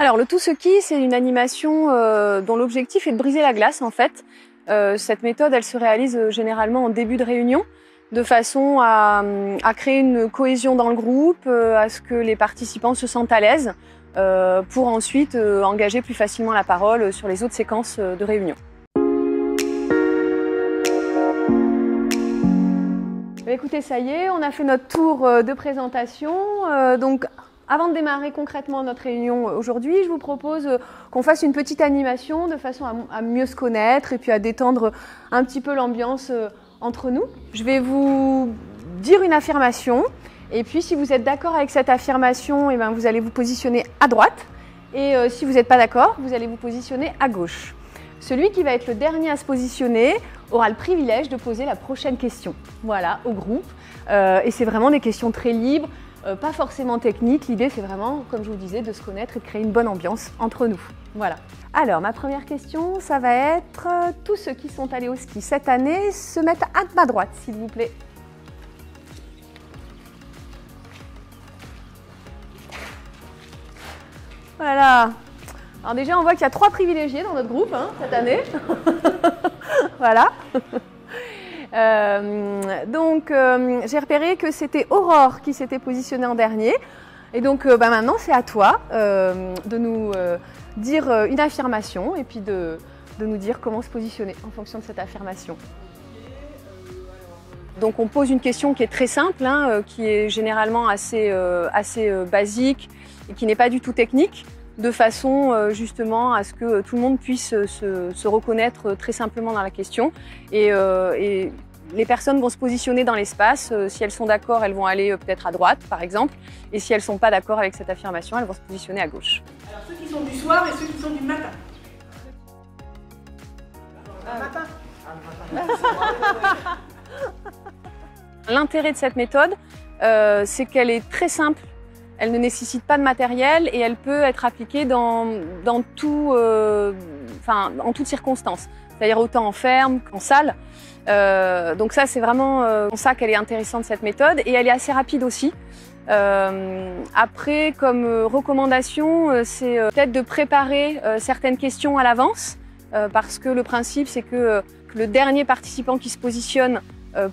Alors le tout ski, c'est une animation dont l'objectif est de briser la glace en fait. Cette méthode, elle se réalise généralement en début de réunion, de façon à créer une cohésion dans le groupe, à ce que les participants se sentent à l'aise, pour ensuite engager plus facilement la parole sur les autres séquences de réunion. Écoutez, ça y est, on a fait notre tour de présentation. Donc, avant de démarrer concrètement notre réunion aujourd'hui, je vous propose qu'on fasse une petite animation de façon à mieux se connaître et puis à détendre un petit peu l'ambiance entre nous. Je vais vous dire une affirmation et puis si vous êtes d'accord avec cette affirmation, vous allez vous positionner à droite et si vous n'êtes pas d'accord, vous allez vous positionner à gauche. Celui qui va être le dernier à se positionner aura le privilège de poser la prochaine question, voilà, au groupe. Et c'est vraiment des questions très libres, pas forcément techniques. L'idée, c'est vraiment, comme je vous disais, de se connaître et de créer une bonne ambiance entre nous. Voilà. Alors, ma première question, ça va être tous ceux qui sont allés au ski cette année se mettent à ma droite, s'il vous plaît. Voilà. Alors déjà, on voit qu'il y a 3 privilégiés dans notre groupe cette année. Voilà. J'ai repéré que c'était Aurore qui s'était positionnée en dernier. Et donc maintenant, c'est à toi de nous dire une affirmation et puis de nous dire comment se positionner en fonction de cette affirmation. Donc on pose une question qui est très simple, qui est généralement assez basique et qui n'est pas du tout technique, de façon justement à ce que tout le monde puisse se reconnaître très simplement dans la question. Et les personnes vont se positionner dans l'espace. Si elles sont d'accord, elles vont aller peut-être à droite, par exemple. Et si elles ne sont pas d'accord avec cette affirmation, elles vont se positionner à gauche. Alors ceux qui sont du soir et ceux qui sont du matin. L'intérêt de cette méthode, c'est qu'elle est très simple. Elle ne nécessite pas de matériel et elle peut être appliquée en toutes circonstances, c'est-à-dire autant en ferme qu'en salle. Donc ça, c'est vraiment pour ça qu'elle est intéressante cette méthode et elle est assez rapide aussi. Après, comme recommandation, c'est peut-être de préparer certaines questions à l'avance parce que le principe, c'est que le dernier participant qui se positionne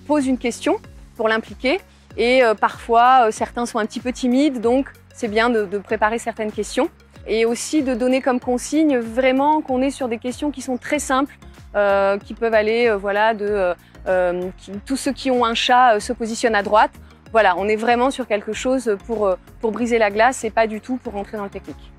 pose une question pour l'impliquer. Et parfois, certains sont un petit peu timides, donc c'est bien de préparer certaines questions. Et aussi de donner comme consigne vraiment qu'on est sur des questions qui sont très simples, qui peuvent aller tous ceux qui ont un chat se positionnent à droite. Voilà, on est vraiment sur quelque chose pour briser la glace et pas du tout pour rentrer dans le technique.